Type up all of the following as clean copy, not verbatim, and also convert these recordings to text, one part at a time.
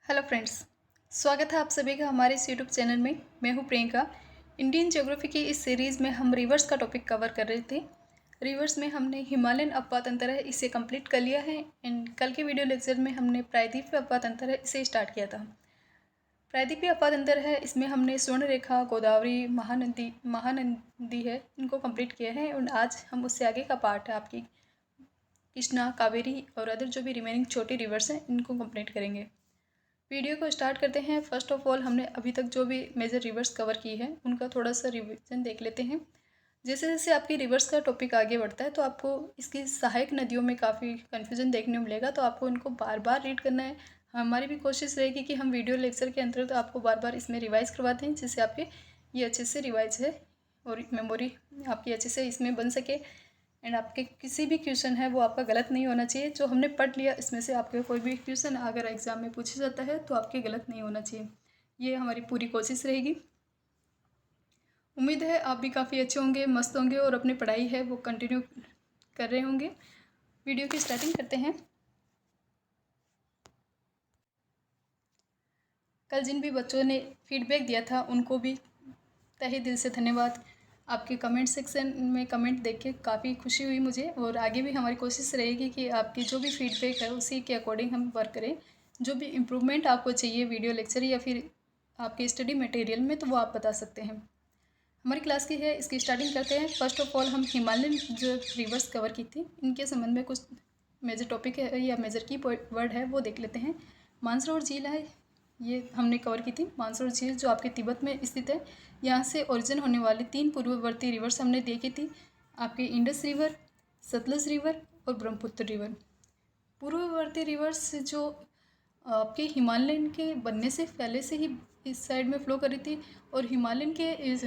Hello friends, स्वागत है आप सभी का हमारे इस यूट्यूब चैनल में। मैं हूं प्रियंका। इंडियन ज्योग्राफी की इस सीरीज़ में हम रिवर्स का टॉपिक कवर कर रहे थे। रिवर्स में हमने हिमालयन अपवात अंतर है इसे कंप्लीट कर लिया है एंड कल के वीडियो लेक्चर में हमने प्रायद्वीपीय अपवात अंतर है इसे स्टार्ट किया था। प्रायद्वीपीय अपवात अंतर है इसमें हमने स्वर्ण रेखा, गोदावरी, महानंदी है इनको कंप्लीट किया है और आज हम उससे आगे का पार्ट है आपकी कृष्णा, कावेरी और अदर जो भी रिमेनिंग छोटी रिवर्स हैं इनको कंप्लीट करेंगे। वीडियो को स्टार्ट करते हैं। फर्स्ट ऑफ ऑल हमने अभी तक जो भी मेजर रिवर्स कवर की है उनका थोड़ा सा रिवीजन देख लेते हैं। जैसे जैसे आपकी रिवर्स का टॉपिक आगे बढ़ता है तो आपको इसकी सहायक नदियों में काफ़ी कन्फ्यूजन देखने को मिलेगा, तो आपको इनको बार बार रीड करना है। हमारी भी कोशिश रहेगी कि हम वीडियो लेक्चर के अंतर्गत आपको बार बार इसमें रिवाइज़ करवाते हैं जिससे आपके ये अच्छे से रिवाइज है और मेमोरी आपकी अच्छे से इसमें बन सके एंड आपके किसी भी क्वेश्चन है वो आपका गलत नहीं होना चाहिए। जो हमने पढ़ लिया इसमें से आपके कोई भी क्वेश्चन अगर एग्ज़ाम में पूछा जाता है तो आपके गलत नहीं होना चाहिए, ये हमारी पूरी कोशिश रहेगी। उम्मीद है आप भी काफ़ी अच्छे होंगे, मस्त होंगे और अपनी पढ़ाई है वो कंटिन्यू कर रहे होंगे। वीडियो की स्टार्टिंग करते हैं। कल जिन भी बच्चों ने फीडबैक दिया था उनको भी तहे दिल से धन्यवाद। आपके कमेंट सेक्शन में कमेंट देख के काफ़ी खुशी हुई मुझे और आगे भी हमारी कोशिश रहेगी कि आपकी जो भी फीडबैक है उसी के अकॉर्डिंग हम वर्क करें। जो भी इम्प्रूवमेंट आपको चाहिए वीडियो लेक्चर या फिर आपके स्टडी मटेरियल में तो वो आप बता सकते हैं। हमारी क्लास की है इसकी स्टार्टिंग करते हैं। फर्स्ट ऑफ ऑल हम हिमालयन जो रिवर्स कवर की थी इनके संबंध में कुछ मेजर टॉपिक है या मेजर की वर्ड है वो देख लेते हैं। मानसरोवर झील है ये हमने कवर की थी। मानसरोवर झील जो आपके तिब्बत में स्थित है, यहाँ से ओरिजिन होने वाली 3 पूर्ववर्ती रिवर्स हमने देखी थी, आपके इंडस रिवर, सतलज रिवर और ब्रह्मपुत्र रिवर। पूर्ववर्ती रिवर्स जो आपके हिमालयन के बनने से पहले से ही इस साइड में फ़्लो कर रही थी और हिमालयन के इस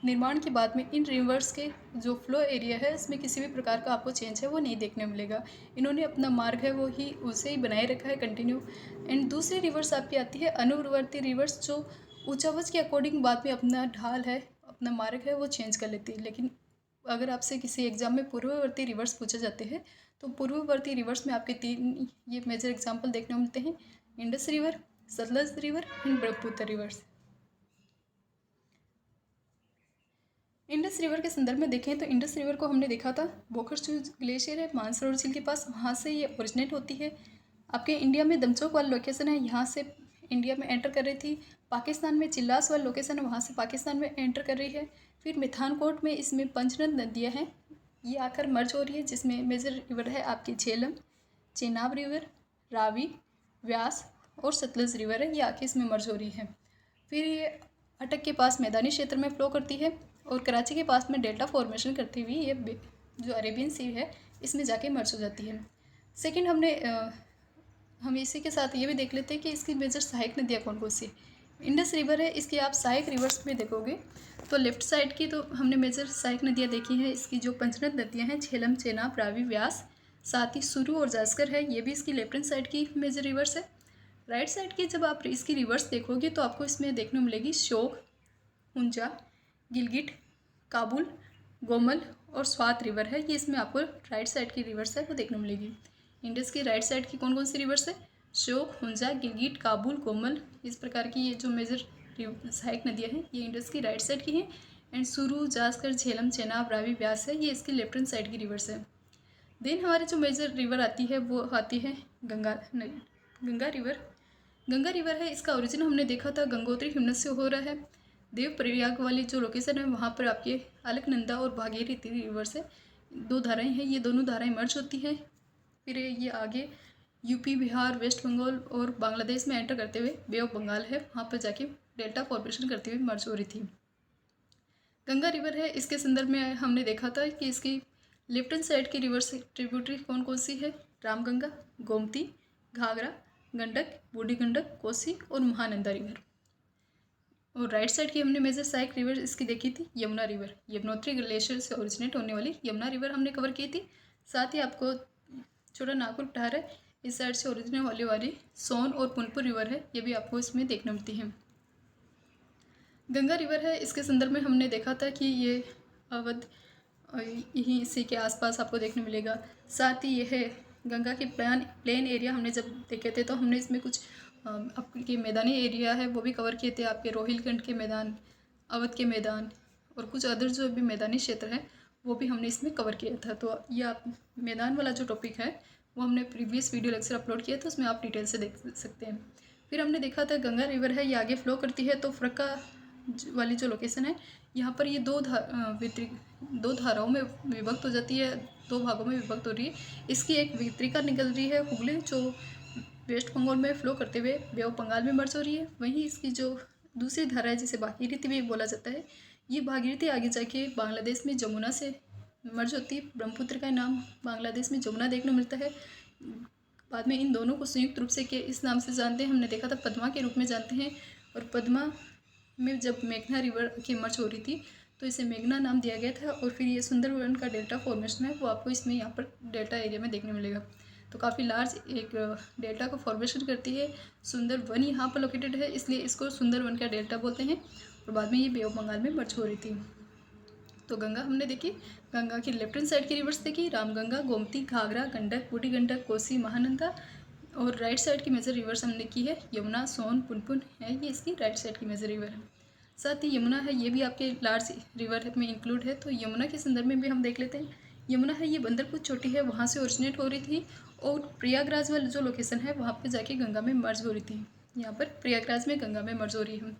निर्माण के बाद में इन रिवर्स के जो फ्लो एरिया है इसमें किसी भी प्रकार का आपको चेंज है वो नहीं देखने मिलेगा। इन्होंने अपना मार्ग है वो ही उसे ही बनाए रखा है कंटिन्यू। एंड दूसरी रिवर्स आपकी आती है अनुवर्ती रिवर्स जो ऊंचावच के अकॉर्डिंग बाद में अपना ढाल है अपना मार्ग है वो चेंज कर लेती है। लेकिन अगर आपसे किसी एग्जाम में पूर्ववर्ती रिवर्स पूछे जाते हैं तो पूर्ववर्ती रिवर्स में आपके 3 ये मेजर एग्जाम्पल देखने को मिलते हैं, Indus river, Sutlej river and Brahmaputra reverse. Indus river के संदर्भ में देखें तो इंडस रिवर को हमने देखा था बोखरसू ग्लेशियर है मानसरोवर झील के पास, वहाँ से ये ओरिजिनेट होती है। आपके इंडिया में दमचौक वाला लोकेशन है, यहाँ से इंडिया में एंटर कर रही थी। पाकिस्तान में चिल्लास वाला लोकेशन है, वहाँ से पाकिस्तान में एंटर कर रही है। फिर मिथानकोट में इसमें पंचनद नदियाँ हैं, ये आकर मर्ज हो रही है जिसमें मेजर रिवर है आपकी झेलम, चेनाब रिवर, रावी, व्यास और सतलज रिवर है, ये आके इसमें मर्ज हो रही है। फिर ये अटक के पास मैदानी क्षेत्र में फ़्लो करती है और कराची के पास में डेल्टा फॉर्मेशन करती हुई ये जो अरेबियन सी है इसमें जाके मर्ज हो जाती है। सेकंड हम इसी के साथ ये भी देख लेते हैं कि इसकी मेजर सहायक नदियाँ कौन कौन सी। इंडस रिवर है, इसकी आप सहायक रिवर्स में देखोगे तो लेफ्ट साइड की तो हमने मेजर सहायक नदियाँ देखी हैं। इसकी जो पंचनद नदियाँ हैं झेलम, चेनाब, रावी, व्यास, साथ ही सुरू और जास्कर है, ये भी इसकी लेफ्ट हैंड साइड की मेजर रिवर्स है। राइट साइड की जब आप इसकी रिवर्स देखोगे तो आपको इसमें देखने को मिलेगी श्योक, हुंजा, गिलगिट, काबुल, गोमल और स्वात रिवर है, ये इसमें आपको राइट साइड की रिवर्स है वो देखने को मिलेगी। इंडस की राइट साइड की कौन कौन सी रिवर्स है, श्योक, हुंजा, गिलगिट, काबुल, गोमल, इस प्रकार की ये जो मेजर सहायक नदियाँ हैं ये इंडस की राइट साइड की हैं। एंड सुरू, जास्कर, झेलम, चेनाब, रावी, व्यास है, ये इसकी लेफ्ट हैंड साइड की रिवर्स है। देन हमारी जो मेजर रिवर आती है वो आती है गंगा रिवर। गंगा रिवर है, इसका ओरिजिन हमने देखा था गंगोत्री हिमनद से हो रहा है। देव प्रयाग वाली जो लोकेशन है वहाँ पर आपके अलकनंदा और भागीरथी रिवर्स है, 2 धाराएं हैं, ये दोनों धाराएं मर्ज होती हैं। फिर ये आगे यूपी, बिहार, वेस्ट बंगाल और बांग्लादेश में एंटर करते हुए बे ऑफ बंगाल है, वहाँ पर जाके डेल्टा फॉर्मेशन करते हुए मर्ज हो रही थी। गंगा रिवर है, इसके संदर्भ में हमने देखा था कि इसकी लेफ्ट हैंड साइड की रिवर्स ट्रिब्यूटरी कौन कौन सी है, रामगंगा, गोमती, घाघरा, गंडक, बूढ़ी गंडक, कोसी और महानंदा रिवर। और राइट साइड की हमने मेजर सहायक रिवर इसकी देखी थी यमुना रिवर, यमुनोत्री ग्लेशियर से ओरिजिनेट होने वाली यमुना रिवर हमने कवर की थी। साथ ही आपको छोटा नागपुर पठार है, इस साइड से ओरिजिनेट होने वाली सोन और पुनपुर रिवर है, ये भी आपको इसमें देखने मिलती है। गंगा रिवर है, इसके संदर्भ में हमने देखा था कि ये अवध यहीं इसी के आसपास आपको देखने मिलेगा। साथ ही यह गंगा के प्लेन एरिया हमने जब देखे थे तो हमने इसमें कुछ आपके मैदानी एरिया है वो भी कवर किए थे, आपके रोहिलखंड के मैदान, अवध के मैदान और कुछ अदर जो भी मैदानी क्षेत्र है वो भी हमने इसमें कवर किया था। तो ये आप मैदान वाला जो टॉपिक है वो हमने प्रीवियस वीडियो लेक्चर अपलोड किया था, उसमें आप डिटेल से देख सकते हैं। फिर हमने देखा था गंगा रिवर है, ये आगे फ्लो करती है, तो फरक्का वाली जो लोकेशन है यहाँ पर ये दो धाराओं में विभक्त हो जाती है, दो भागों में विभक्त हो रही है। इसकी एक वितरिका निकल रही है हुगली, जो वेस्ट बंगाल में फ्लो करते हुए बे ऑफ बंगाल में मर्ज हो रही है। वहीं इसकी जो दूसरी धारा है जिसे भागीरथी भी बोला जाता है, ये भागीरथी आगे जाके बांग्लादेश में जमुना से मर्ज होती है। ब्रह्मपुत्र का नाम बांग्लादेश में जमुना देखने को मिलता है। बाद में इन दोनों को संयुक्त रूप से के इस नाम से जानते हैं, हमने देखा था पद्मा के रूप में जानते हैं। और पद्मा में जब मेघना रिवर की मर्ज हो रही थी तो इसे मेघना नाम दिया गया था। और फिर ये सुंदरवन का डेल्टा फॉर्मेशन है वो आपको इसमें यहाँ पर डेल्टा एरिया में देखने मिलेगा। तो काफ़ी लार्ज एक डेल्टा को फॉर्मेशन करती है। सुंदरवन यहाँ पर लोकेटेड है, इसलिए इसको सुंदरवन का डेल्टा बोलते हैं। और बाद में ये बे ऑफ बंगाल में मर्ज हो रही थी। तो गंगा हमने देखी, गंगा की लेफ्ट हैंड साइड की रिवर्स देखी, रामगंगा, गोमती, घाघरा, गंडक, बूढ़ी गंडक, कोसी, महानंदा। और राइट साइड की मेजर रिवर्स हमने की है यमुना, सोन, पुनपुन है, ये इसकी राइट साइड की मेजर रिवर है। साथ ही यमुना है, ये भी आपके लार्ज रिवर में इंक्लूड है। तो यमुना के संदर्भ में भी हम देख लेते हैं। यमुना है, ये बंदरपुर चोटी है, वहाँ से ओरिजिनेट हो रही थी और प्रयागराज वाली जो लोकेशन है वहाँ पर जाके गंगा में मर्ज हो रही थी। यहाँ पर प्रयागराज में गंगा में मर्ज हो रही है।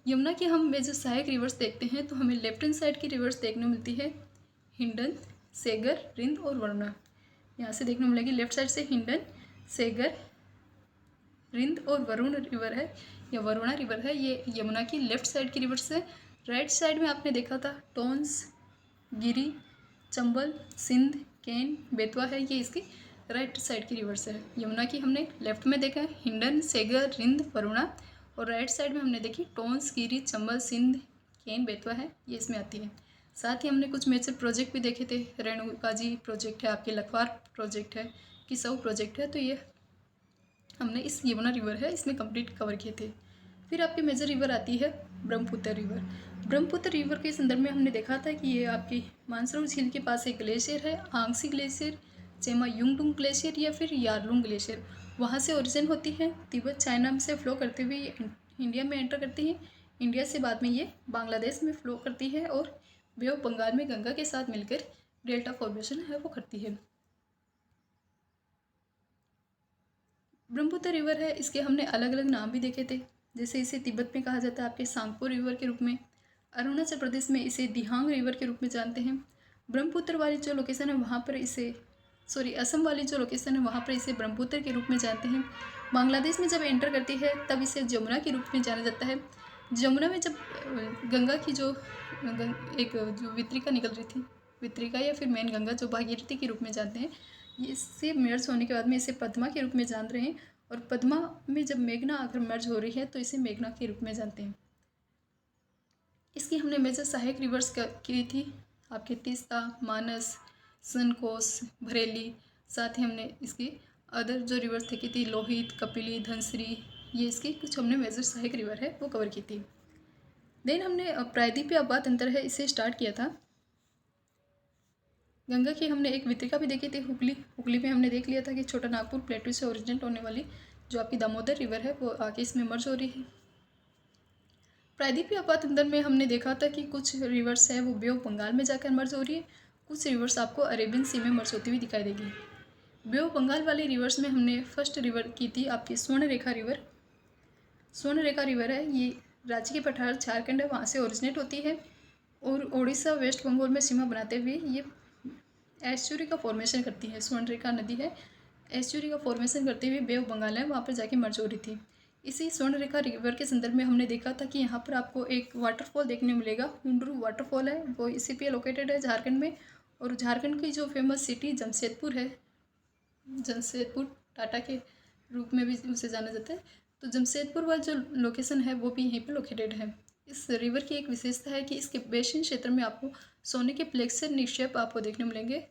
यमुना की हम मेजर सहायक रिवर्स देखते हैं तो हमें लेफ्ट हैंड साइड की रिवर्स देखने को मिलती है हिंडन, सेगर, रिंद और वरुणा। यहाँ से देखने को मिलेगी लेफ्ट साइड से हिंडन, सेगर, रिंद और वरुण रिवर है या वरुणा रिवर है, ये यमुना की लेफ्ट साइड की रिवर्स है। राइट साइड में आपने देखा था टोंस, गिरी, चंबल, सिंध, केन, बेतवा है, ये इसकी राइट साइड की रिवर्स है। यमुना की हमने लेफ्ट में देखा है हिंडन, सेगर, रिंद, वरुणा। और राइट साइड में हमने देखी टोंस, गिरी, चंबल, सिंध, केन, बेतवा है, ये इसमें आती है। साथ ही हमने कुछ मेजर प्रोजेक्ट भी देखे थे। रेणुकाजी प्रोजेक्ट है, आपके लखवार प्रोजेक्ट है, किसाऊ प्रोजेक्ट है, तो ये हमने इस यमुना रिवर है इसमें कंप्लीट कवर किए थे। फिर आपकी मेजर रिवर आती है ब्रह्मपुत्र रिवर। ब्रह्मपुत्र रिवर के संदर्भ में हमने देखा था कि ये आपकी मानसरोवर झील के पास एक ग्लेशियर है, आंगसी ग्लेशियर, चेमा युंगडुंग ग्लेशियर या फिर यारलुंग ग्लेशियर, वहाँ से ओरिजिन होती है। तिब्बत चाइना से फ्लो करते हुए इंडिया में एंटर करती है। इंडिया से बाद में ये बांग्लादेश में फ्लो करती है और बे ऑफ बंगाल में गंगा के साथ मिलकर डेल्टा फॉर्मेशन है वो करती है। ब्रह्मपुत्र रिवर है, इसके हमने अलग अलग नाम भी देखे थे। जैसे इसे तिब्बत में कहा जाता है आपके सांगपो रिवर के रूप में, अरुणाचल प्रदेश में इसे दिहांग रिवर के रूप में जानते हैं। ब्रह्मपुत्र वाली जो लोकेशन है वहाँ पर इसे असम वाली जो लोकेशन है वहाँ पर इसे ब्रह्मपुत्र के रूप में जानते हैं। बांग्लादेश में जब एंटर करती है तब इसे जमुना के रूप में जाना जाता है। जमुना में जब गंगा की जो एक जो वितरिका निकल रही थी, वितरिका या फिर मेन गंगा जो भागीरथी के रूप में जानते हैं, इससे मर्ज होने के बाद में इसे पद्मा के रूप में जान रहे हैं। और पद्मा में जब मेघना आकर मर्ज हो रही है तो इसे मेघना के रूप में जानते हैं। इसकी हमने मेजर सहायक रिवर्स की थी आपके तीस्ता, मानस, सनकोस, भरेली। साथ ही हमने इसकी अदर जो रिवर्स देखी थी लोहित, कपिली, धनश्री, ये इसकी कुछ हमने मेजर सहायक रिवर है वो कवर की थी। देन हमने प्रायद्वीपीय आपात अंतर है इसे स्टार्ट किया था। गंगा की हमने एक वितरिका भी देखी थी हुगली में हमने देख लिया था कि छोटा नागपुर प्लेटू से ओरिजिनेट होने वाली जो आपकी दामोदर रिवर है वो आके इसमें मर्ज हो रही है। प्रायद्वीपीय आपात अंतर में हमने देखा था कि कुछ रिवर्स है वो बे ऑफ बंगाल में जाकर मर्ज हो रही है, कुछ रिवर्स आपको अरेबियन सी में मर्ज होती हुई दिखाई देगी। बे ऑफ बंगाल वाली रिवर्स में हमने फर्स्ट रिवर की थी आपकी स्वर्णरेखा रिवर। स्वर्णरेखा रिवर है, ये राज्य के पठार झारखंड है वहाँ से ओरिजिनेट होती है और उड़ीसा वेस्ट बंगाल में सीमा बनाते हुए ये एस्चुरी का फॉर्मेशन करती है। स्वर्णरेखा नदी है, एस्चुरी का फॉर्मेशन करते हुए बे ऑफ बंगाल है वहाँ पर जाके मर्ज हो रही थी। इसी स्वर्णरेखा रिवर के संदर्भ में हमने देखा था कि यहाँ पर आपको एक वाटरफॉल देखने मिलेगा, हुंडरू वाटरफॉल है, वो इसी पे लोकेटेड है झारखंड में। और झारखंड की जो फेमस सिटी जमशेदपुर है, जमशेदपुर टाटा के रूप में भी उसे जाना जाता है, तो जमशेदपुर वाला जो लोकेशन है वो भी यहीं पर लोकेटेड है। इस रिवर की एक विशेषता है कि इसके बेसिन क्षेत्र में आपको सोने के प्लेक्सर निक्षेप आपको देखने मिलेंगे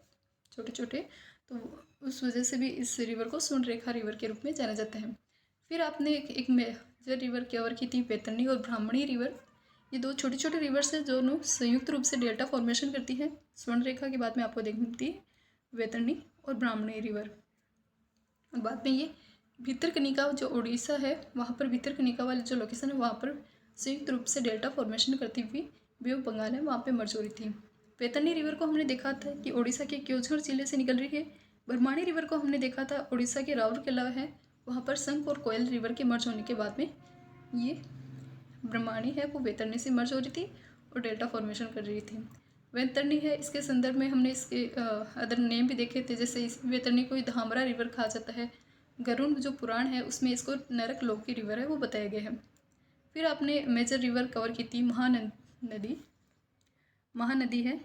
छोटे छोटे, तो उस वजह से भी इस रिवर को स्वर्णरेखा रिवर के रूप में जाना जाता है। फिर आपने एक मेजर रिवर कवर की थी बैतरणी और ब्राह्मणी रिवर। ये दो छोटे छोटे रिवर्स हैं दोनों संयुक्त रूप से डेल्टा फॉर्मेशन करती है। स्वर्णरेखा के बाद में आपको देखने मिलती है बैतरणी और ब्राह्मणी रिवर। और बाद में ये भितरकनिका जो उड़ीसा है वहाँ पर भितरकनिका वाली जो लोकेशन है वहाँ पर संयुक्त रूप से डेल्टा फॉर्मेशन करती हुई बे ऑफ बंगाल है वहाँ पे मर्ज हो रही थी। वैतरणी रिवर को हमने देखा था कि उड़ीसा के क्योंझर जिले से निकल रही है। ब्रह्माणी रिवर को हमने देखा था उड़ीसा के राउरकेला है, वहाँ पर संख और कोयल रिवर के मर्ज होने के बाद में ये ब्रह्माणी है वो वैतरणी से मर्ज हो रही थी और डेल्टा फॉर्मेशन कर रही थी। वैतरणी है, इसके संदर्भ में हमने इसके अदर नेम भी देखे थे, जैसे इस वैतरणी को धामरा रिवर कहा जाता है। गरुड़ जो पुराण है उसमें इसको नरक लोक की रिवर है वो बताया गया है। फिर आपने मेजर रिवर कवर की थी महानदी है,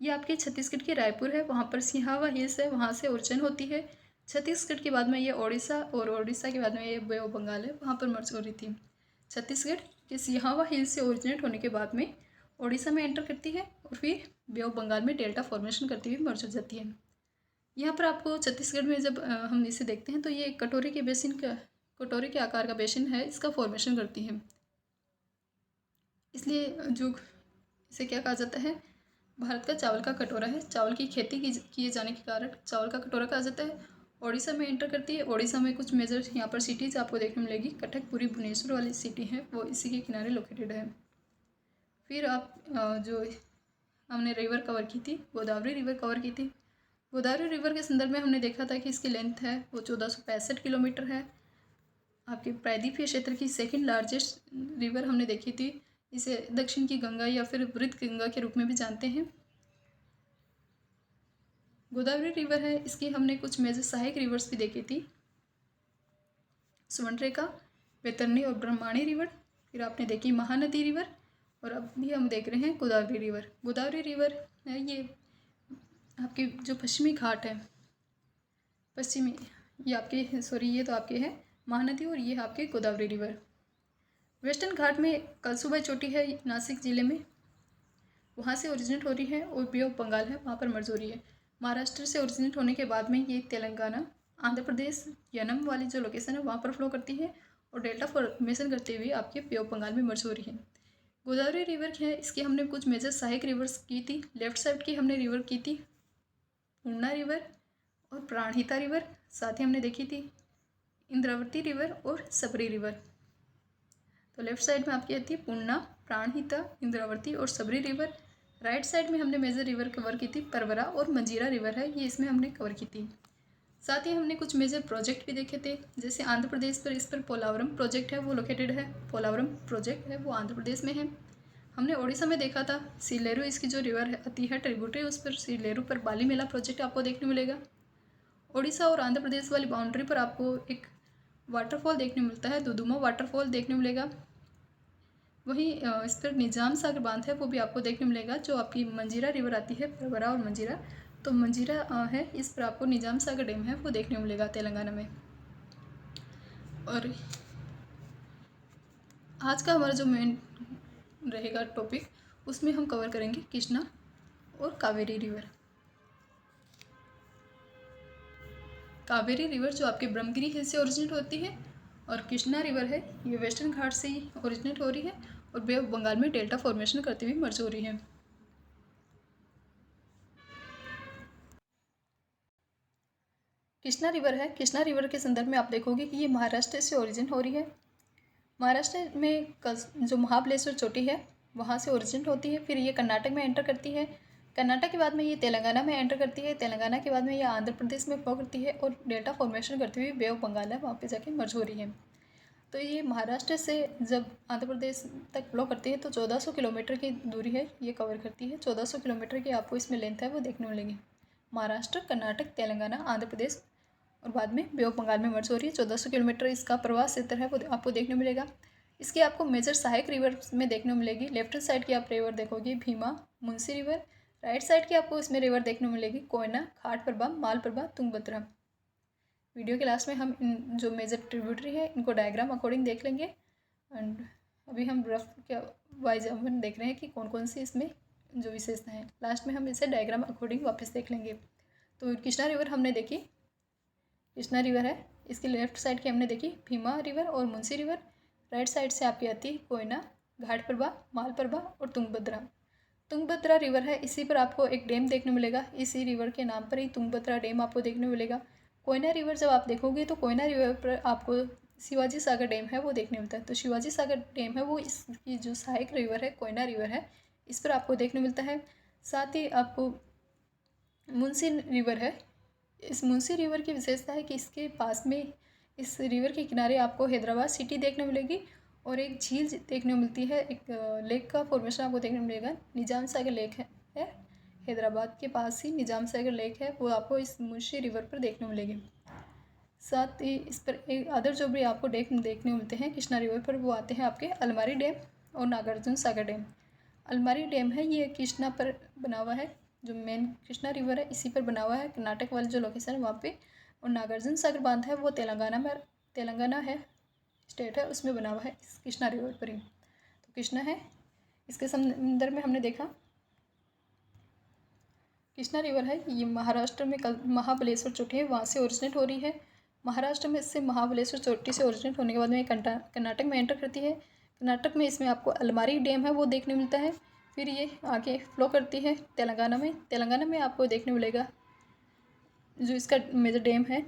ये आपके छत्तीसगढ़ के रायपुर है, वहाँ पर सिहावा हिल्स है, वहाँ से ओरिजिन होती है। छत्तीसगढ़ के बाद में ये ओडिशा और ओडिशा के बाद में ये बे ऑफ बंगाल है वहाँ पर मर्ज हो रही थी। छत्तीसगढ़ के सिहावा हिल्स से ओरिजिनेट होने के बाद में ओडिशा में एंटर करती है और फिर बे ऑफ बंगाल में डेल्टा फॉर्मेशन करती हुई मर्ज हो जाती है। यहाँ पर आपको छत्तीसगढ़ में जब हम इसे देखते हैं तो ये कटोरे के आकार का बेसिन है, इसका फॉर्मेशन करती है। इसलिए जो इसे क्या कहा जाता है, भारत का चावल का कटोरा है। चावल की खेती किए जाने के कारण चावल का कटोरा कहा जाता है। ओडिशा में एंटर करती है। ओडिशा में कुछ मेजर यहाँ पर सिटीज़ आपको देखने मिलेगी। कटक, पुरी, भुवनेश्वर वाली सिटी है वो इसी के किनारे लोकेटेड है। फिर आप जो हमने रिवर कवर की थी, गोदावरी रिवर कवर की थी। गोदावरी रिवर के संदर्भ में हमने देखा था कि इसकी लेंथ है वो 1465 किलोमीटर है। आपके प्रायद्वीपीय क्षेत्र की सेकंड लार्जेस्ट रिवर हमने देखी थी। इसे दक्षिण की गंगा या फिर वृत गंगा के रूप में भी जानते हैं। गोदावरी रिवर है, इसकी हमने कुछ मेजर सहायक रिवर्स भी देखी थी, सुवर्णरेखा, वैतरणी और ब्रह्माणी रिवर। फिर आपने देखी महानदी रिवर और अभी हम देख रहे हैं गोदावरी रिवर। गोदावरी रिवर है ये आपके जो पश्चिमी घाट है, ये तो आपके है महानदी और ये आपके गोदावरी रिवर। वेस्टर्न घाट में कलसुबाई चोटी है नासिक जिले में, वहाँ से ओरिजिनेट हो रही है और बे ऑफ बंगाल है वहाँ पर मर्ज हो रही है। महाराष्ट्र से ओरिजिनेट होने के बाद में ये तेलंगाना, आंध्र प्रदेश, यनम वाली जो लोकेशन है वहाँ पर फ्लो करती है और डेल्टा फॉर्मेशन करते हुए आपके बे ऑफ बंगाल में मर्ज हो रही है। गोदावरी रिवर है, इसकी हमने कुछ मेजर सहायक रिवर्स की थी। लेफ्ट साइड की हमने रिवर की थी पूर्णा रिवर और प्राणहिता रिवर, साथ ही हमने देखी थी इंद्रावती रिवर और सबरी रिवर। तो लेफ्ट साइड में आपकी आती है पूर्णा, प्राणहिता, इंद्रावती और सबरी रिवर। राइट साइड में हमने मेजर रिवर कवर की थी परवरा और मंजीरा रिवर है, ये इसमें हमने कवर की थी। साथ ही हमने कुछ मेजर प्रोजेक्ट भी देखे थे, जैसे आंध्र प्रदेश पर इस पर पोलावरम प्रोजेक्ट है वो लोकेटेड है। पोलावरम प्रोजेक्ट है वो आंध्र प्रदेश में है। हमने ओडिशा में देखा था सीलेरू, इसकी जो रिवर है आती है ट्रिब्यूटरी, उस पर सीलेरू पर बाली मेला प्रोजेक्ट आपको देखने मिलेगा। ओडिशा और आंध्र प्रदेश वाली बाउंड्री पर आपको एक वाटरफॉल देखने मिलता है, दुदुमा वाटरफॉल देखने मिलेगा। वहीं इस पर निजाम सागर बांध है वो भी आपको देखने मिलेगा। जो आपकी मंजीरा रिवर आती है परवरा और मंजीरा, तो मंजीरा है इस पर आपको निजाम सागर डैम है वो देखने मिलेगा तेलंगाना में। और आज का हमारा जो मेन रहेगा टॉपिक, उसमें हम कवर करेंगे कृष्णा और कावेरी रिवर। कावेरी रिवर जो आपके ब्रह्मगिरी हिल से ओरिजिनेट होती है और कृष्णा रिवर है ये वेस्टर्न घाट से ही ओरिजिनेट हो रही है और बे ऑफ बंगाल में डेल्टा फॉर्मेशन करती हुई मर्ज हो रही है। कृष्णा रिवर है, कृष्णा रिवर के संदर्भ में आप देखोगे कि ये महाराष्ट्र से ओरिजिन हो रही है। महाराष्ट्र में जो महाबलेश्वर चोटी है वहाँ से ओरिजिनेट होती है, फिर ये कर्नाटक में एंटर करती है। कर्नाटक के बाद में ये तेलंगाना में एंटर करती है। तेलंगाना के बाद में ये आंध्र प्रदेश में फ्लो करती है और डेल्टा फॉर्मेशन करती हुई बे ऑफ बंगाल है वहाँ पे जाके मर्ज हो रही है। तो ये महाराष्ट्र से जब आंध्र प्रदेश तक फ्लो करती है तो 1400 किलोमीटर की दूरी है ये कवर करती है। 1400 किलोमीटर की आपको इसमें लेंथ है वो देखने मिलेगी। महाराष्ट्र, कर्नाटक, तेलंगाना, आंध्र प्रदेश और बाद में बे ऑफ बंगाल में मर्ज हो रही है। 1400 किलोमीटर इसका प्रवाह क्षेत्र है वो आपको देखने मिलेगा। इसकी आपको मेजर सहायक रिवर में देखने मिलेगी। लेफ्ट साइड की आप रिवर देखोगे Bhima, Munshi river. Right side की आपको इसमें रिवर देखने मिलेगी कोयना, घाटप्रभा, मालप्रभा, तुंगभद्रा। वीडियो के लास्ट में हम इन जो मेजर ट्रिब्यूटरी है इनको डायग्राम अकॉर्डिंग देख लेंगे। एंड अभी हम रफ क्या वाइज हम देख रहे हैं कि कौन कौन सी इसमें जो विशेषता है। लास्ट में हम इसे डायग्राम अकॉर्डिंग वापस देख लेंगे। तो कृष्णा रिवर हमने देखी, कृष्णा रिवर है, इसकी लेफ्ट साइड की हमने देखी भीमा रिवर और मुंशी रिवर। राइट साइड से आपकी आती है कोयना, घाटप्रभा, मालप्रभा और तुंगभद्रा। तुंगभद्रा रिवर है, इसी पर आपको एक डैम देखने मिलेगा। इसी रिवर के नाम पर ही तुंगभद्रा डैम आपको देखने मिलेगा। कोयना रिवर जब आप देखोगे तो कोयना रिवर पर आपको शिवाजी सागर डैम है वो देखने मिलता है। तो शिवाजी सागर डैम है वो इसकी जो सहायक रिवर है कोयना रिवर है, इस पर आपको देखने मिलता है। साथ ही आपको मुंशी रिवर है। इस मुंशी रिवर की विशेषता है कि इसके पास में, इस रिवर के किनारे आपको हैदराबाद सिटी देखने मिलेगी और एक झील देखने को मिलती है, एक लेक का फॉर्मेशन आपको देखने मिलेगा। निजाम सागर लेक है हैदराबाद के पास ही निजाम सागर लेक है, वो आपको इस मुंशी रिवर पर देखने मिलेगी। साथ ही इस पर एक अदर जो भी आपको देखने को मिलते हैं कृष्णा रिवर पर, वो आते हैं आपके अलमारी डैम और नागार्जुन सागर डैम। अलमारी डैम है ये कृष्णा पर बना हुआ है, जो मेन कृष्णा रिवर है इसी पर बना हुआ है, कर्नाटक वाली जो लोकेशन है वहाँ पे। और नागार्जुन सागर बांध है वो तेलंगाना है स्टेट है, उसमें बना हुआ है इस कृष्णा रिवर पर ही। तो कृष्णा है, इसके संदर्भ में हमने देखा कृष्णा रिवर है ये महाराष्ट्र में महाबलेश्वर चोटी है वहाँ से ओरिजिनेट हो रही है। महाराष्ट्र में इससे महाबलेश्वर चोटी से ओरिजिनेट होने के बाद में कर्नाटक में एंटर करती है। कर्नाटक में इसमें आपको अलमारी डैम है वो देखने मिलता है। फिर ये आगे फ्लो करती है तेलंगाना में आपको देखने मिलेगा जो इसका मेजर डैम है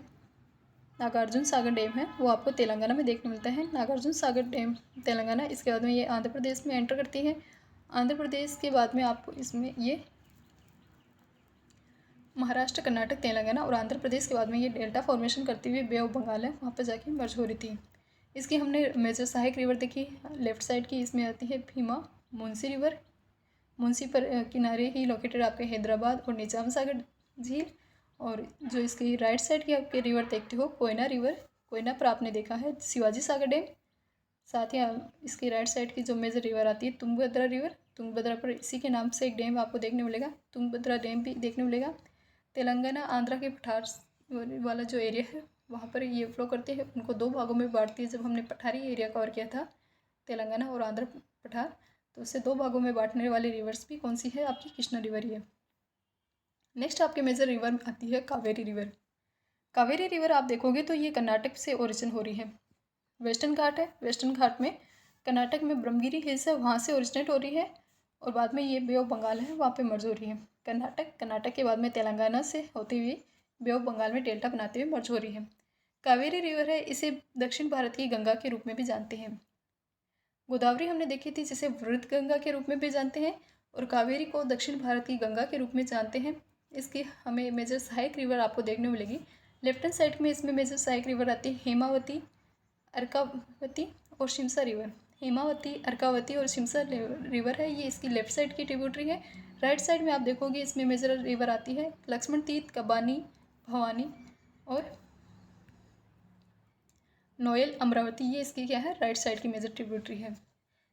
नागार्जुन सागर डैम है, वो आपको तेलंगाना में देखने मिलता है। नागार्जुन सागर डैम तेलंगाना, इसके बाद में ये आंध्र प्रदेश में एंटर करती है। आंध्र प्रदेश के बाद में आपको इसमें ये महाराष्ट्र, कर्नाटक, तेलंगाना और आंध्र प्रदेश के बाद में ये डेल्टा फॉर्मेशन करती हुई बे ऑफ बंगाल है वहाँ पर जाके मर्ज हो रही थी। इसकी हमने मेजर सहायक रिवर देखी लेफ्ट साइड की, इसमें आती है भीमा। मुंशी रिवर, मुंशी पर किनारे ही लोकेटेड आपके हैदराबाद और निजाम सागर झील। और जो इसकी राइट साइड की आपके रिवर देखते हो कोयना रिवर, कोयना पर आपने देखा है शिवाजी सागर डैम। साथ ही इसकी राइट साइड की जो मेजर रिवर आती है तुंगभद्रा रिवर, तुंगभद्रा पर इसी के नाम से एक डैम आपको देखने मिलेगा, तुंगभद्रा डैम भी देखने मिलेगा। तेलंगाना आंध्रा के पठार वाला जो एरिया है वहाँ पर ये फ्लो करते हैं, उनको दो भागों में बांटती है। जब हमने पठारी एरिया कवर किया था तेलंगाना और आंध्र पठार, तो उससे दो भागों में बांटने वाली रिवर्स भी कौन सी है आपकी कृष्णा रिवर ही है। नेक्स्ट आपके मेजर रिवर आती है कावेरी रिवर। कावेरी रिवर आप देखोगे तो ये कर्नाटक से ओरिजिन हो रही है। वेस्टर्न घाट है, वेस्टर्न घाट में कर्नाटक में ब्रह्मगिरी हिल्स है वहाँ से ओरिजिनेट हो रही है और बाद में ये बे ऑफ बंगाल है वहाँ पे मर्ज हो रही है। कर्नाटक के बाद में तेलंगाना से होती हुई बे ऑफ बंगाल में डेल्टा बनाते हुए मर्ज हो रही है। कावेरी रिवर है, इसे दक्षिण भारत की गंगा के रूप में भी जानते हैं। गोदावरी हमने देखी थी जिसे वृद्ध गंगा के रूप में भी जानते हैं, और कावेरी को दक्षिण भारत की गंगा के रूप में जानते हैं। इसकी हमें मेजर सहायक रिवर आपको देखने मिलेगी। लेफ्ट हैंड साइड में इसमें मेजर सहायक रिवर आती है हेमावती, अर्कावती और शिमसा रिवर। हेमावती, अर्कावती और शिमसा रिवर है, ये इसकी लेफ्ट साइड की ट्रिब्यूटरी है। राइट साइड में आप देखोगे इसमें मेजर रिवर आती है लक्ष्मण तीर्थ, कबानी, भवानी और नोयल, अमरावती। ये इसकी क्या है राइट साइड की मेजर ट्रिब्यूटरी है।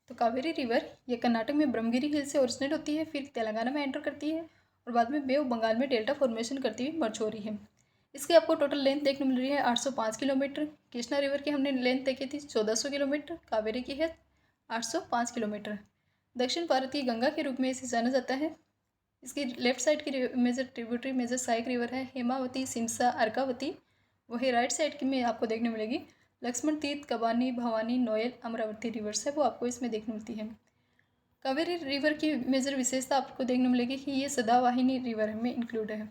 तो कावेरी रिवर ये कर्नाटक में ब्रह्मगिरी हिल से ओरिजिनेट होती है, फिर तेलंगाना में एंटर करती है और बाद में बे ऑफ बंगाल में डेल्टा फॉर्मेशन करती हुई मर्ज हो रही है। इसकी आपको टोटल लेंथ देखने मिल रही है 805 किलोमीटर। कृष्णा रिवर की हमने लेंथ देखी थी 1400 किलोमीटर, कावेरी की है 805 किलोमीटर। दक्षिण भारत की गंगा के रूप में इसे जाना जाता है। इसकी लेफ्ट साइड की मेजर ट्रिब्यूटरी मेजर सहायक रिवर है हेमावती, सिमसा, अर्कावती। वही राइट साइड की में आपको देखने मिलेगी लक्ष्मण तीर्थ, कबानी, भवानी, नोयल, अमरावती रिवर्स है वो आपको इसमें देखने मिलती है। कावेरी रिवर की मेजर विशेषता आपको देखने मिलेगी कि ये सदावाहिनी रिवर में इंक्लूड है,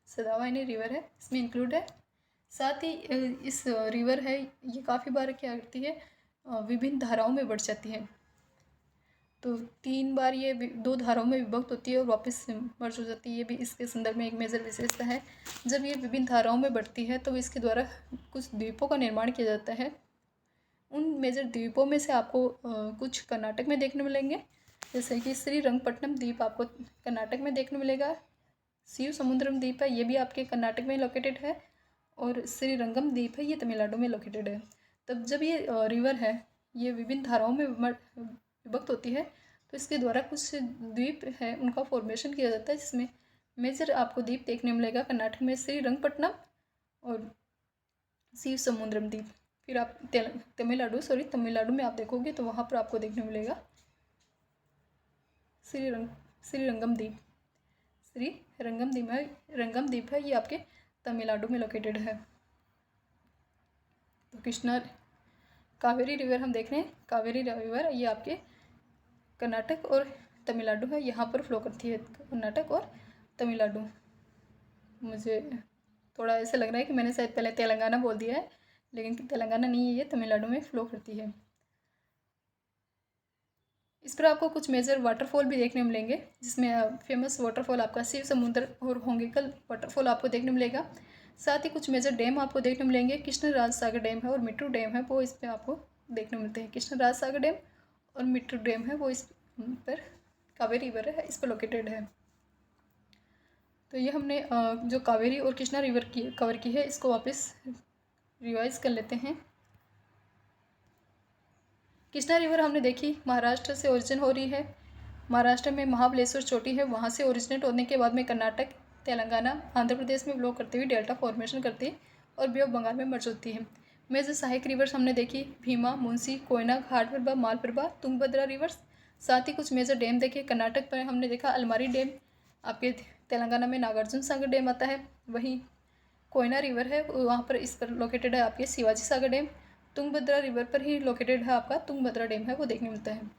सदावाहिनी रिवर है इसमें इंक्लूड है। साथ ही इस रिवर है ये काफ़ी बार क्या करती है विभिन्न धाराओं में बढ़ जाती है। तो 3 बार ये दो धाराओं में विभक्त होती है और वापस मर्ज हो जाती है, ये भी इसके संदर्भ में एक मेजर विशेषता है। जब ये विभिन्न धाराओं में बढ़ती है तो इसके द्वारा कुछ द्वीपों का निर्माण किया जाता है। उन मेजर द्वीपों में से आपको कुछ कर्नाटक में देखने मिलेंगे, जैसे कि श्रीरंगपट्टनम द्वीप आपको कर्नाटक में देखने मिलेगा। शिव समुद्रम द्वीप है ये भी आपके कर्नाटक में लोकेटेड है, और श्रीरंगम द्वीप है ये तमिलनाडु में लोकेटेड है। तब जब ये रिवर है ये विभिन्न धाराओं में विभक्त होती है तो इसके द्वारा कुछ द्वीप है उनका फॉर्मेशन किया जाता है, जिसमें मेजर आपको द्वीप देखने मिलेगा कर्नाटक में श्रीरंगपट्टनम और शिव समुद्रम द्वीप। फिर आप तमिलनाडु में आप देखोगे तो वहाँ पर आपको देखने मिलेगा श्रीरंगम द्वीप। रंगम द्वीप है ये आपके तमिलनाडु में लोकेटेड है। तो कृष्णा कावेरी रिवर हम देख रहे हैं, कावेरी रिवर ये आपके कर्नाटक और तमिलनाडु है, यहाँ पर फ्लो करती है कर्नाटक और तमिलनाडु। मुझे थोड़ा ऐसा लग रहा है कि मैंने शायद पहले तेलंगाना बोल दिया है, लेकिन तेलंगाना नहीं है, ये तमिलनाडु में फ़्लो करती है। इस पर आपको कुछ मेजर वाटरफॉल भी देखने मिलेंगे, जिसमें फेमस वाटरफॉल आपका शिव समुद्र और होंगेकल वाटरफॉल आपको देखने मिलेगा। साथ ही कुछ मेजर डैम आपको देखने मिलेंगे, कृष्णराज सागर डैम है और मिट्टू डैम है, वो इस पर आपको देखने मिलते हैं। कृष्णराज सागर डैम और मिट्टू डैम है, वो इस पर कावेरी रिवर है, इस पर लोकेटेड है। तो ये हमने जो कावेरी और कृष्णा रिवर की कवर की है, इसको वापस रिवाइज कर लेते हैं। कृष्णा रिवर हमने देखी महाराष्ट्र से ओरिजिन हो रही है। महाराष्ट्र में महाबलेश्वर चोटी है, वहाँ से ओरिजिनेट होने के बाद में कर्नाटक, तेलंगाना, आंध्र प्रदेश में ब्लॉक करते हुए डेल्टा फॉर्मेशन करती है और बे ऑफ बंगाल में मर्ज होती है। मेजर सहायक रिवर्स हमने देखी भीमा, मुंशी, कोयना, घाटप्रभा, मालप्रभा, तुंगभद्रा रिवर्स। साथ ही कुछ मेजर डैम देखे। कर्नाटक पर हमने देखा अलमारी डैम, आपके तेलंगाना में नागार्जुन सागर डैम आता है। वहीं कोयना रिवर है, वहाँ पर इस पर लोकेटेड है आपके शिवाजी सागर डैम। तुंगभद्रा रिवर पर ही लोकेटेड है आपका तुंगभद्रा डैम है, वो देखने मिलता है।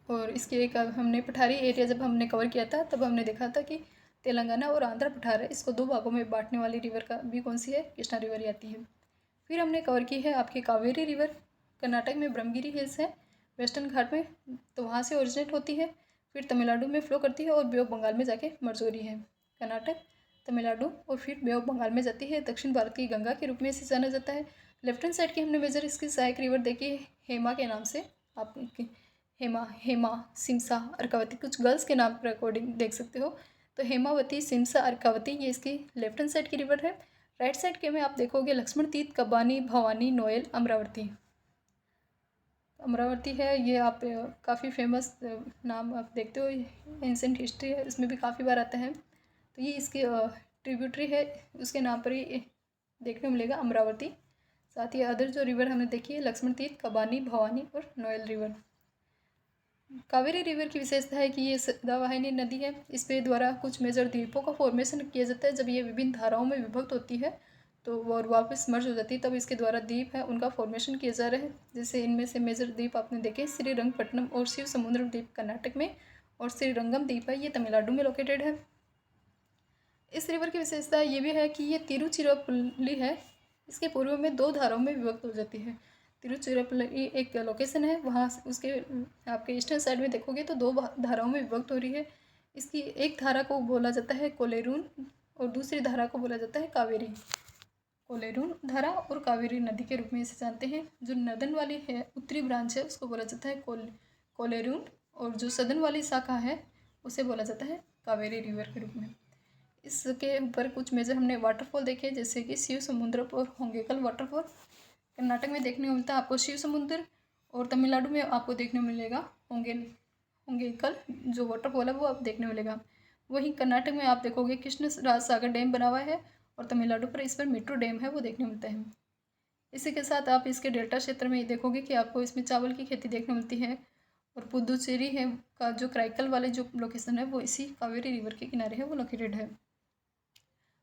और इसके एक हमने पठारी एरिया जब हमने कवर किया था, तब हमने देखा था कि तेलंगाना और आंध्र पठार है, इसको दो भागों में बांटने वाली रिवर का भी कौन सी है, कृष्णा रिवर ही आती है। फिर हमने कवर की है आपकी कावेरी रिवर, कर्नाटक में ब्रह्मगिरी हिल्स है वेस्टर्न घाट में, तो वहाँ से ओरिजिनेट होती है, फिर तमिलनाडु में फ्लो करती है और बे ऑफ बंगाल में जाके मर्ज हो रही है। कर्नाटक, तमिलनाडु और फिर बे ऑफ बंगाल में जाती है। दक्षिण भारत की गंगा के रूप में इसे जाना जाता है। लेफ्ट हैंड साइड की हमने मेजर इसकी सहायक रिवर देखी है हेमा के नाम से, आप हेमा, सिमसा, अर्कावती, कुछ गर्ल्स के नाम पर अकॉर्डिंग देख सकते हो। तो हेमावती, सिमसा, अर्कावती ये इसकी लेफ्ट हैंड साइड की रिवर है। राइट साइड के में आप देखोगे लक्ष्मण तीर्थ, कबानी, भवानी, नोएल, अमरावती। अमरावती है ये आप काफ़ी फेमस नाम आप देखते हो, एंसेंट हिस्ट्री है, इसमें भी काफ़ी बार आता है। तो ये इसकी ट्रिब्यूटरी है, उसके नाम पर ही देखने को मिलेगा अमरावती। साथ ही अदर जो रिवर हमने देखी है लक्ष्मण तीर्थ, कबानी, भवानी और नोएल रिवर। कावेरी रिवर की विशेषता है कि ये सदावाहिनी नदी है, इस पे द्वारा कुछ मेजर द्वीपों का फॉर्मेशन किया जाता है। जब ये विभिन्न धाराओं में विभक्त होती है तो वो और वापस मर्ज हो जाती है, तब इसके द्वारा द्वीप है उनका फॉर्मेशन किया जा रहा है। जैसे इनमें से मेजर द्वीप आपने देखे श्रीरंगपट्टनम और शिव समुद्र द्वीप कर्नाटक में, और श्रीरंगम द्वीप है ये तमिलनाडु में लोकेटेड है। इस रिवर की विशेषता ये भी है कि ये तिरुचिरापल्ली है, इसके पूर्व में दो धाराओं में विभक्त हो जाती है। तिरुचिरापल्ली एक लोकेशन है, वहाँ उसके आपके ईस्टर्न साइड में देखोगे तो दो धाराओं में विभक्त हो रही है। इसकी एक धारा को बोला जाता है कोलेरून और दूसरी धारा को बोला जाता है कावेरी। कोलेरून धारा और कावेरी नदी के रूप में इसे जानते हैं। जो नदन वाली है उत्तरी ब्रांच है उसको बोला जाता है कोलेरून, और जो सदन वाली शाखा है उसे बोला जाता है कावेरी रिवर के रूप में। इसके ऊपर कुछ मेजर हमने वाटरफॉल देखे, जैसे कि शिव समुद्र और होंगेकल वाटरफॉल। कर्नाटक में देखने को मिलता है आपको शिव समुद्र, और तमिलनाडु में आपको देखने को मिलेगा होंगेकल जो वाटरफॉल है वो आप देखने मिलेगा। वहीं कर्नाटक में आप देखोगे कृष्ण राज सागर डैम बना हुआ है, और तमिलनाडु पर इस पर मेट्रो डैम है वो देखने मिलता है। इसी के साथ आप इसके डेल्टा क्षेत्र में देखोगे कि आपको इसमें चावल की खेती देखने मिलती है, और पुदुचेरी है का जो क्राइकल वाले जो लोकेशन है वो इसी कावेरी रिवर के किनारे है, वो लोकेटेड है।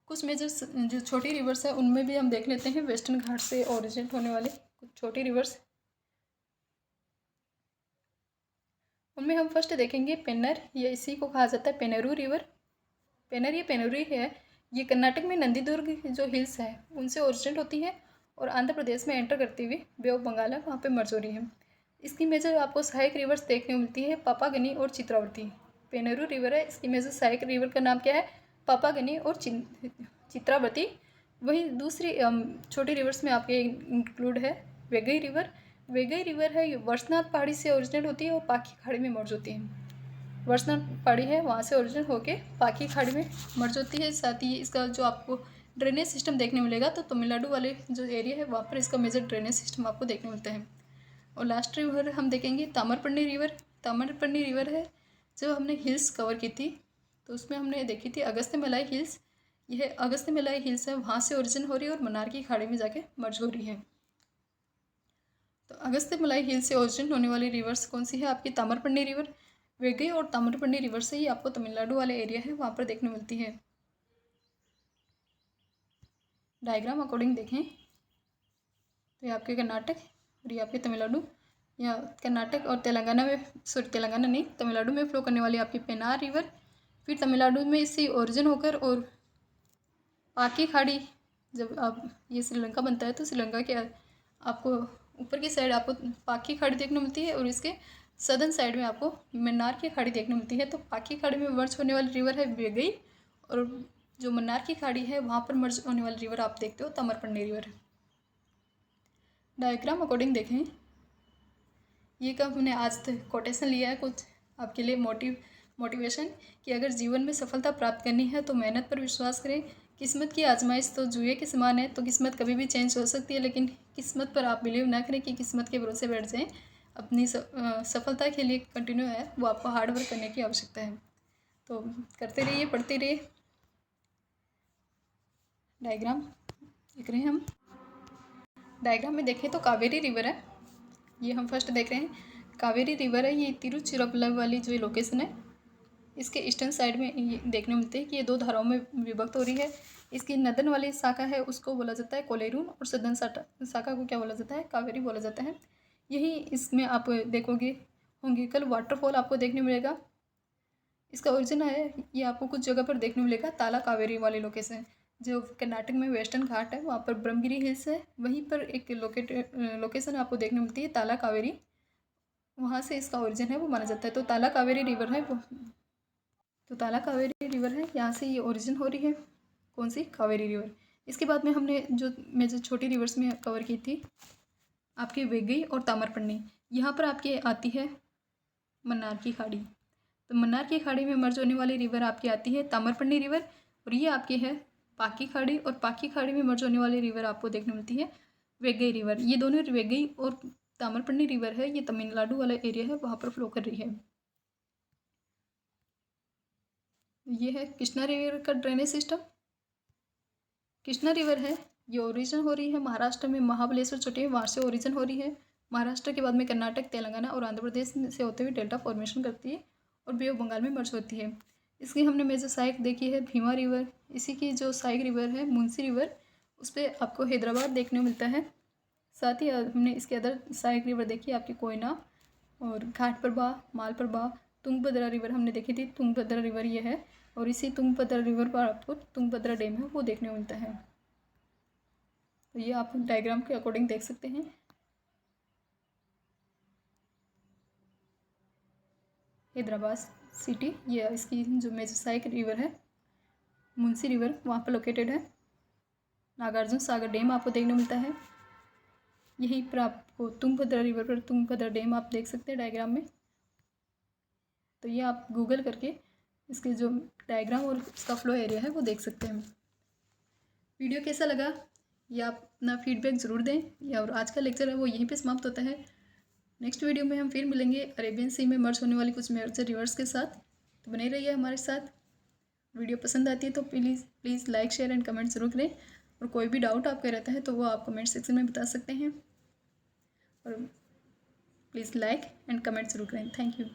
कुछ मेजर जो छोटी रिवर्स है उनमें भी हम देख लेते हैं वेस्टर्न घाट से ओरिजिनेट होने वाले कुछ छोटी रिवर्स। उनमें हम फर्स्ट देखेंगे पेन्नर, ये इसी को कहा जाता है पेनेरू रिवर। पेनर ये पेनरी है, ये कर्नाटक में नंदीदुर्ग जो हिल्स है उनसे ओरिजिनेट होती है और आंध्र प्रदेश में एंटर करती हुई बे ऑफ बंगाल है वहाँ पे मर्ज हो रही है। इसकी मेजर आपको सहायक रिवर्स देखने को मिलती है पापागनी और चित्रावती। पेनेरू रिवर है, इसकी मेजर सहायक रिवर का नाम क्या है, पापागनी और चित्रावती। वहीं दूसरी छोटी रिवर्स में आपके इंक्लूड है वेगई रिवर। वेगई रिवर है, ये वर्षनाथ पहाड़ी से ओरिजिनेट होती है और पाखी खाड़ी में मर्ज होती है। वर्षनाथ पहाड़ी है वहाँ से ओरिजिन होके पाखी खाड़ी में मर्ज होती है। साथ ही इसका जो आपको ड्रेनेज सिस्टम देखने मिलेगा, तो तमिलनाडु वाले जो एरिया है वहाँ पर इसका मेजर ड्रेनेज सिस्टम आपको देखने मिलता है। और लास्ट रिवर हम देखेंगे ताम्रपर्णी रिवर। ताम्रपर्णी रिवर है जो हमने हिल्स कवर की थी, तो उसमें हमने देखी थी अगस्त्यमलाई हिल्स। यह अगस्त्यमलाई हिल्स है, वहाँ से ओरिजिन हो रही है और मन्नार की खाड़ी में जाके मर्ज हो रही है। तो अगस्त्यमलाई हिल से ओरिजिन होने वाली रिवर्स कौन सी है, आपकी ताम्रपर्णी रिवर। वेगई और ताम्रपर्णी रिवर से ही आपको तमिलनाडु वाले एरिया है वहाँ पर देखने मिलती है। डायग्राम अकॉर्डिंग देखें तो ये आपके कर्नाटक और ये आपके तमिलनाडु, या कर्नाटक और तेलंगाना में, सॉरी तेलंगाना नहीं, तमिलनाडु में फ्लो करने वाली आपकी पेनार रिवर, फिर तमिलनाडु में इससे ओरिजिन होकर और पाक खाड़ी, जब आप ये श्रीलंका बनता है तो श्रीलंका के आपको ऊपर की साइड आपको पाक की खाड़ी देखने मिलती है और इसके सदर्न साइड में आपको मन्नार की खाड़ी देखने मिलती है। तो पाक की खाड़ी में मर्ज होने वाली रिवर है वेगई, और जो मन्नार की खाड़ी है वहाँ पर मर्ज होने वाली रिवर आप देखते हो तामरपन्नी रिवर है। डायग्राम अकॉर्डिंग देखें, ये कब हमने आज तक कोटेशन लिया है कुछ आपके लिए मोटिवेशन कि अगर जीवन में सफलता प्राप्त करनी है तो मेहनत पर विश्वास करें। किस्मत की आजमाइश तो जुए के समान है, तो किस्मत कभी भी चेंज हो सकती है, लेकिन किस्मत पर आप बिलीव ना करें कि किस्मत के भरोसे बैठ जाएं। अपनी सफलता के लिए कंटिन्यू है वो आपको हार्ड वर्क करने की आवश्यकता है, तो करते रहिए, पढ़ते रहिए। डायग्राम देख रहे हैं हम। डायग्राम में देखें तो कावेरी रिवर है, ये हम फर्स्ट देख रहे हैं। कावेरी रिवर है, ये तिरुचिरापल्ली वाली जो लोकेशन है इसके ईस्टर्न साइड में ये देखने मिलते हैं कि ये दो धाराओं में विभक्त हो रही है। इसकी नदन वाली शाखा है उसको बोला जाता है कोलेरून, और सदन शाखा को क्या बोला जाता है, कावेरी बोला जाता है। यही इसमें आप देखोगे होंगे कल वाटरफॉल आपको देखने मिलेगा। इसका ओरिजिन है ये आपको कुछ जगह पर देखने मिलेगा ताला कावेरी वाली लोकेशन, जो कर्नाटक में वेस्टर्न घाट है वहाँ पर ब्रह्मगिरी हिल्स है, वहीं पर एक लोकेशन आपको देखने मिलती है ताला कावेरी, वहाँ से इसका ओरिजिन है वो माना जाता है। तो ताला कावेरी रिवर है वो, तो ताला कावेरी रिवर है, यहाँ से ये ओरिजिन हो रही है। कौन सी, कावेरी रिवर। इसके बाद में हमने जो छोटी रिवर्स में कवर की थी आपकी वेगई और तामरपन्नी, यहाँ पर आपकी आती है मन्नार की खाड़ी। तो मन्नार की खाड़ी में मर्ज होने वाली रिवर आपकी आती है तामरपन्नी रिवर, और ये आपकी है पाकी खाड़ी, और पाकी खाड़ी में मर्ज होने वाली रिवर आपको देखने मिलती है वेगई रिवर। ये दोनों वेगई और तामरपन्नी रिवर है, ये तमिलनाडु वाला एरिया है वहाँ पर फ्लो कर रही है। ये है कृष्णा रिवर का ड्रेनेज सिस्टम। कृष्णा रिवर है, ये ओरिजिन हो रही है महाराष्ट्र में महाबलेश्वर चोटी है वहाँ से ओरिजिन हो रही है। महाराष्ट्र के बाद में कर्नाटक, तेलंगाना और आंध्र प्रदेश से होते हुए डेल्टा फॉर्मेशन करती है और बे ऑफ बंगाल में मर्ज होती है। इसकी हमने मेजर सहायक देखी है भीमा रिवर, इसी की जो सहायक रिवर है मुंशी रिवर, उस पर आपको हैदराबाद देखने को मिलता है। साथ ही हमने इसके अदर सहायक रिवर देखी आपकी कोयना और घाट प्रभा, माल प्रभा, तुंगभद्रा रिवर हमने देखी थी, तुंगभद्रा रिवर ये है, और इसी तुंगभद्रा रिवर पर आपको तुंगभद्रा डैम है वो देखने को मिलता है। तो ये आप डायग्राम के अकॉर्डिंग देख सकते हैं। हैदराबाद सिटी, ये इसकी जो मेजर सहायक रिवर है मुंशी रिवर वहाँ पर लोकेटेड है। नागार्जुन सागर डैम आपको देखने मिलता है, यहीं पर आपको तुंगभद्रा रिवर पर तुंगभद्रा डैम आप देख सकते हैं डायग्राम में। तो ये आप गूगल करके इसके जो डायग्राम और इसका फ्लो एरिया है वो देख सकते हैं। वीडियो कैसा लगा ये आप अपना फीडबैक ज़रूर दें, या और आज का लेक्चर है वो यहीं पे समाप्त होता है। नेक्स्ट वीडियो में हम फिर मिलेंगे अरेबियन सी में मर्ज होने वाली कुछ मेजर रिवर्स के साथ, तो बने रहिए हमारे साथ। वीडियो पसंद आती है तो please like, share and comment ज़रूर करें, और कोई भी डाउट आपका रहता है तो वो आप कमेंट सेक्शन में बता सकते हैं, और प्लीज़ लाइक एंड कमेंट ज़रूर करें। Thank you.